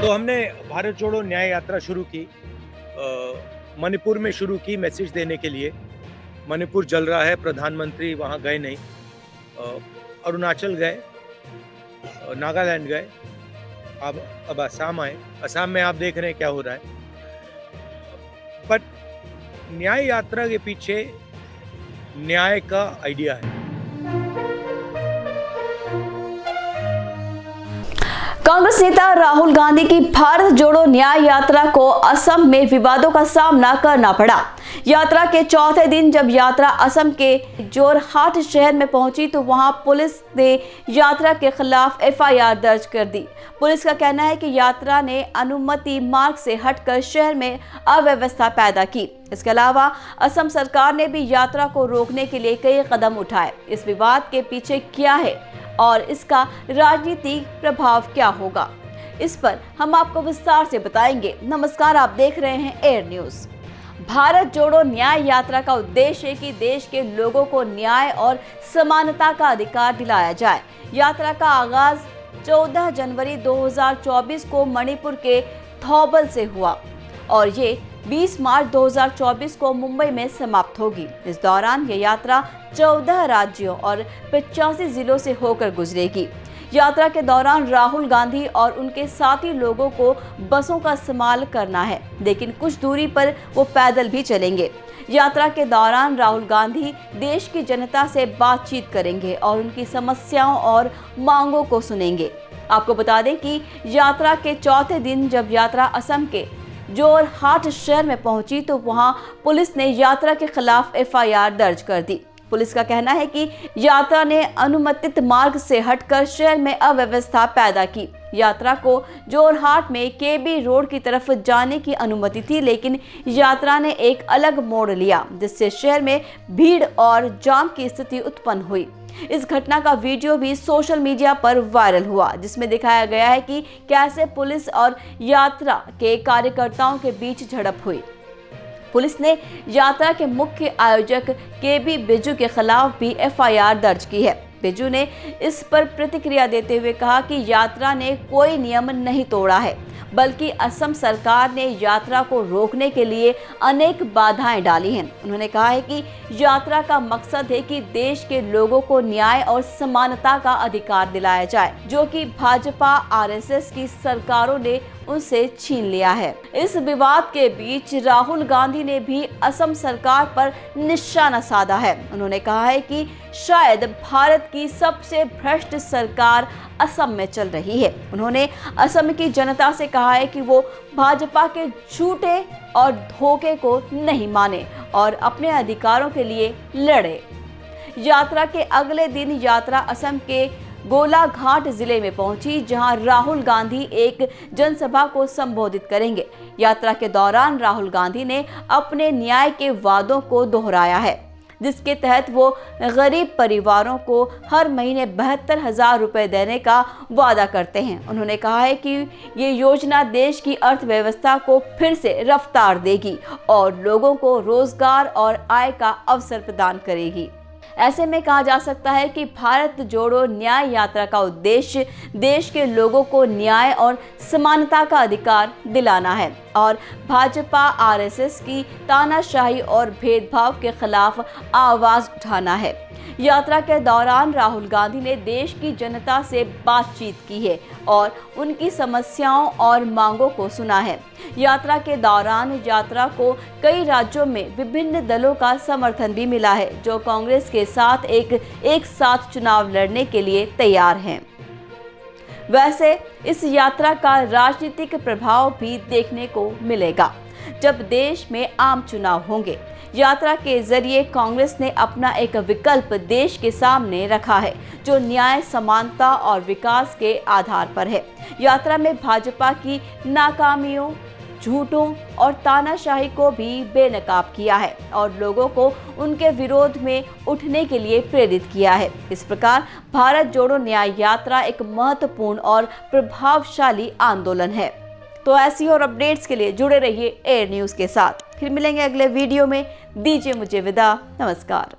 तो हमने भारत जोड़ो न्याय यात्रा शुरू की, मणिपुर में शुरू की मैसेज देने के लिए। मणिपुर जल रहा है, प्रधानमंत्री वहाँ गए नहीं। अरुणाचल गए, नागालैंड गए, अब असम आए। असम में आप देख रहे हैं क्या हो रहा है। बट न्याय यात्रा के पीछे न्याय का आइडिया है। कांग्रेस नेता राहुल गांधी की भारत जोड़ो न्याय यात्रा को असम में विवादों का सामना करना पड़ा। यात्रा के चौथे दिन जब यात्रा असम के जोरहाट शहर में पहुंची तो वहां पुलिस ने यात्रा के खिलाफ एफआईआर दर्ज कर दी। पुलिस का कहना है कि यात्रा ने अनुमति मार्ग से हटकर शहर में अव्यवस्था पैदा की। इसके अलावा असम सरकार ने भी यात्रा को रोकने के लिए कई कदम उठाए। इस विवाद के पीछे क्या है और इसका राजनीतिक प्रभाव क्या होगा, इस पर हम आपको विस्तार से बताएंगे। नमस्कार, आप देख रहे हैं एयर न्यूज। भारत जोड़ो न्याय यात्रा का उद्देश्य है कि देश के लोगों को न्याय और समानता का अधिकार दिलाया जाए। यात्रा का आगाज 14 जनवरी 2024 को मणिपुर के थौबल से हुआ और ये 20 मार्च 2024 को मुंबई में समाप्त होगी। इस दौरान यह यात्रा 14 राज्यों और 85 जिलों से होकर गुजरेगी। यात्रा के दौरान राहुल गांधी और उनके साथी लोगों को बसों का इस्तेमाल करना है, लेकिन कुछ दूरी पर वो पैदल भी चलेंगे। यात्रा के दौरान राहुल गांधी देश की जनता से बातचीत करेंगे और उनकी समस्याओं और मांगों को सुनेंगे। आपको बता दें कि यात्रा के चौथे दिन जब यात्रा असम के जोरहाट शहर में पहुंची तो वहां पुलिस ने यात्रा के खिलाफ एफआईआर दर्ज कर दी। पुलिस का कहना है कि यात्रा ने अनुमतित मार्ग से हटकर शहर में अव्यवस्था पैदा की। यात्रा को जोरहाट में केबी रोड की तरफ जाने की अनुमति थी, लेकिन यात्रा ने एक अलग मोड़ लिया, जिससे शहर में भीड़ और जाम की स्थिति उत्पन्न हुई। इस घटना का वीडियो भी सोशल मीडिया पर वायरल हुआ, जिसमें दिखाया गया है कि कैसे पुलिस और यात्रा के कार्यकर्ताओं के बीच झड़प हुई। पुलिस ने यात्रा के मुख्य आयोजक केबी बिजू के खिलाफ भी एफआईआर दर्ज की है। बिजू ने इस पर प्रतिक्रिया देते हुए कहा कि यात्रा ने कोई नियम नहीं तोड़ा है, बल्कि असम सरकार ने यात्रा को रोकने के लिए अनेक बाधाएं डाली हैं। उन्होंने कहा है कि यात्रा का मकसद है कि देश के लोगों को न्याय और समानता का अधिकार दिलाया जाए, जो कि भाजपा आरएसएस की सरकारों ने उनसे छीन लिया है। इस विवाद के बीच राहुल गांधी ने भी असम सरकार पर निशाना साधा है। उन्होंने कहा है कि शायद भारत की सबसे भ्रष्ट सरकार असम में चल रही है। उन्होंने असम की जनता से कहा है कि वो भाजपा के झूठे और धोखे को नहीं माने और अपने अधिकारों के लिए लड़े। यात्रा के अगले दिन यात्रा असम के गोलाघाट जिले में पहुंची, जहां राहुल गांधी एक जनसभा को संबोधित करेंगे। यात्रा के दौरान राहुल गांधी ने अपने न्याय के वादों को दोहराया है, जिसके तहत वो गरीब परिवारों को हर महीने 72,000 रुपए देने का वादा करते हैं। उन्होंने कहा है कि ये योजना देश की अर्थव्यवस्था को फिर से रफ्तार देगी और लोगों को रोजगार और आय का अवसर प्रदान करेगी। ऐसे में कहा जा सकता है कि भारत जोड़ो न्याय यात्रा का उद्देश्य देश के लोगों को न्याय और समानता का अधिकार दिलाना है और भाजपा आरएसएस की तानाशाही और भेदभाव के खिलाफ आवाज उठाना है। यात्रा के दौरान राहुल गांधी ने देश की जनता से बातचीत की है और उनकी समस्याओं और मांगों को सुना है। यात्रा के दौरान यात्रा को कई राज्यों में विभिन्न दलों का समर्थन भी मिला है, जो कांग्रेस के साथ एक साथ चुनाव लड़ने के लिए तैयार हैं। वैसे इस यात्रा का राजनीतिक प्रभाव भी देखने को मिलेगा जब देश में आम चुनाव होंगे। यात्रा के जरिए कांग्रेस ने अपना एक विकल्प देश के सामने रखा है, जो न्याय, समानता और विकास के आधार पर है। यात्रा में भाजपा की नाकामियों, झूठों और तानाशाही को भी बेनकाब किया है और लोगों को उनके विरोध में उठने के लिए प्रेरित किया है। इस प्रकार भारत जोड़ो न्याय यात्रा एक महत्वपूर्ण और प्रभावशाली आंदोलन है। तो ऐसी और अपडेट्स के लिए जुड़े रहिए एयर न्यूज के साथ। फिर मिलेंगे अगले वीडियो में। दीजिए मुझे विदा। नमस्कार।